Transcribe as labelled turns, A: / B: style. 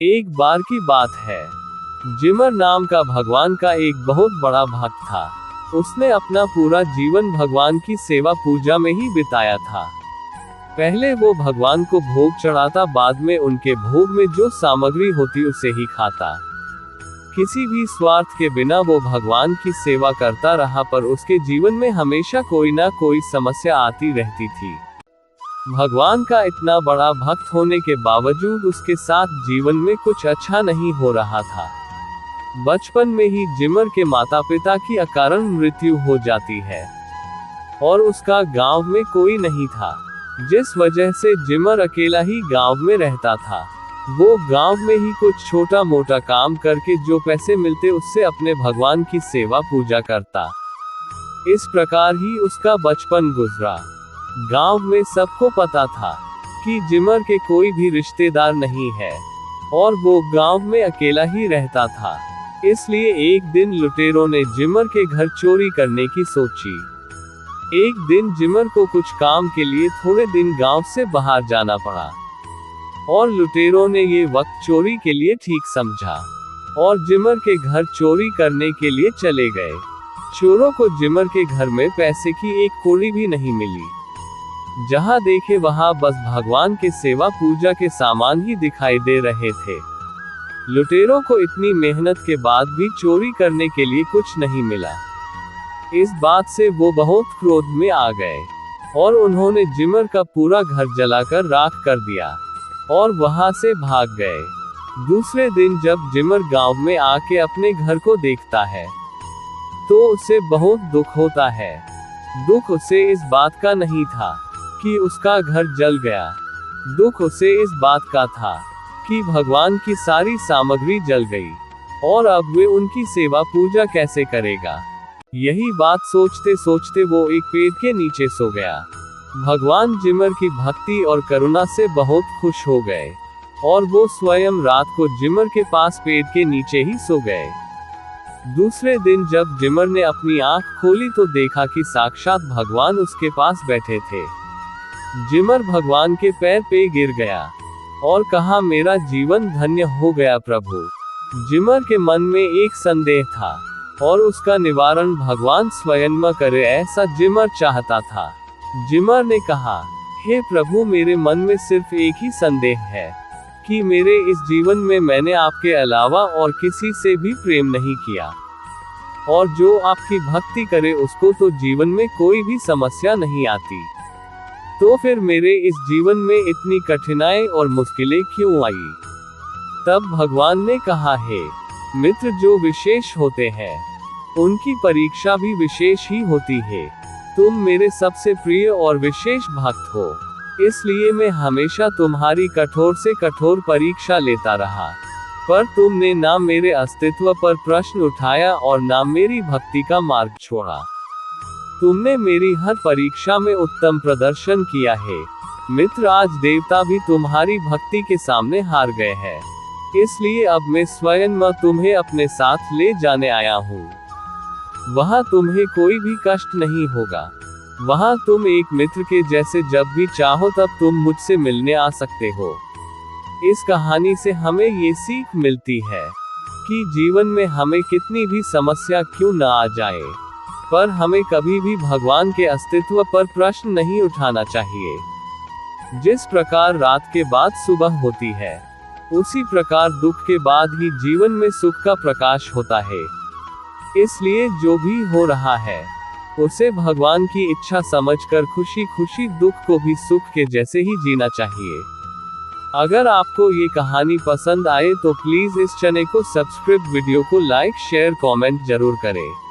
A: एक बार की बात है, जिमर नाम का भगवान का एक बहुत बड़ा भक्त था। उसने अपना पूरा जीवन भगवान की सेवा पूजा में ही बिताया था। पहले वो भगवान को भोग चढ़ाता, बाद में उनके भोग में जो सामग्री होती उसे ही खाता। किसी भी स्वार्थ के बिना वो भगवान की सेवा करता रहा, पर उसके जीवन में हमेशा कोई ना कोई समस्या आती रहती थी। भगवान का इतना बड़ा भक्त होने के बावजूद उसके साथ जीवन में कुछ अच्छा नहीं हो रहा था। बचपन में ही जिमर के माता पिता की अकारण मृत्यु हो जाती है और उसका गांव में कोई नहीं था, जिस वजह से जिमर अकेला ही गांव में रहता था। वो गांव में ही कुछ छोटा मोटा काम करके जो पैसे मिलते उससे अपने भगवान की सेवा पूजा करता। इस प्रकार ही उसका बचपन गुजरा। गांव में सबको पता था कि जिमर के कोई भी रिश्तेदार नहीं है और वो गांव में अकेला ही रहता था। इसलिए एक दिन लुटेरों ने जिमर के घर चोरी करने की सोची। एक दिन जिमर को कुछ काम के लिए थोड़े दिन गांव से बाहर जाना पड़ा और लुटेरों ने ये वक्त चोरी के लिए ठीक समझा और जिमर के घर चोरी करने के लिए चले गए। चोरों को जिमर के घर में पैसे की एक कौड़ी भी नहीं मिली। जहां देखे वहां बस भगवान के सेवा पूजा के सामान ही दिखाई दे रहे थे। लुटेरों को इतनी मेहनत के बाद भी चोरी करने के लिए कुछ नहीं मिला। इस बात से वो बहुत क्रोध में आ गए और उन्होंने जिमर का पूरा घर जलाकर राख कर दिया और वहां से भाग गए। दूसरे दिन जब जिमर गांव में आके अपने घर को देखता है तो उसे बहुत दुख होता है। दुख उसे इस बात का नहीं था कि उसका घर जल गया, दुख उसे इस बात का था कि भगवान की सारी सामग्री जल गई और अब वे उनकी सेवा पूजा कैसे करेगा। यही बात सोचते सोचते वो एक पेड़ के नीचे सो गया। भगवान जिमर की भक्ति और करुणा से बहुत खुश हो गए और वो स्वयं रात को जिमर के पास पेड़ के नीचे ही सो गए। दूसरे दिन जब जिमर ने अपनी आंख खोली तो देखा कि साक्षात भगवान उसके पास बैठे थे। जिमर भगवान के पैर पे गिर गया और कहा, मेरा जीवन धन्य हो गया प्रभु। जिमर के मन में एक संदेह था और उसका निवारण भगवान स्वयं करे, ऐसा जिमर चाहता था। जिमर ने कहा, हे प्रभु, मेरे मन में सिर्फ एक ही संदेह है कि मेरे इस जीवन में मैंने आपके अलावा और किसी से भी प्रेम नहीं किया और जो आपकी भक्ति करे उसको तो जीवन में कोई भी समस्या नहीं आती। तो फिर मेरे इस जीवन में इतनी कठिनाई और मुश्किलें क्यों आई? तब भगवान ने कहा, हे मित्र, जो विशेष होते हैं उनकी परीक्षा भी विशेष ही होती है। तुम मेरे सबसे प्रिय और विशेष भक्त हो, इसलिए मैं हमेशा तुम्हारी कठोर से कठोर परीक्षा लेता रहा, पर तुमने ना मेरे अस्तित्व पर प्रश्न उठाया और ना मेरी भक्ति का मार्ग छोड़ा। तुमने मेरी हर परीक्षा में उत्तम प्रदर्शन किया है। मित्र, आज देवता भी तुम्हारी भक्ति के सामने हार गए हैं, इसलिए अब मैं स्वयं तुम्हें अपने साथ ले जाने आया हूँ। वहाँ तुम्हें कोई भी कष्ट नहीं होगा। वहाँ तुम एक मित्र के जैसे जब भी चाहो तब तुम मुझसे मिलने आ सकते हो। इस कहानी से हमें ये सीख मिलती है कि जीवन में हमें कितनी भी समस्या क्यों न आ जाए, पर हमें कभी भी भगवान के अस्तित्व पर प्रश्न नहीं उठाना चाहिए। जिस प्रकार रात के बाद सुबह होती है, उसी प्रकार दुख के बाद ही जीवन में सुख का प्रकाश होता है। इसलिए जो भी हो रहा है उसे भगवान की इच्छा समझकर खुशी खुशी दुख को भी सुख के जैसे ही जीना चाहिए। अगर आपको ये कहानी पसंद आए तो प्लीज इस चैनल को सब्सक्राइब, वीडियो को लाइक, शेयर, कमेंट जरूर करें।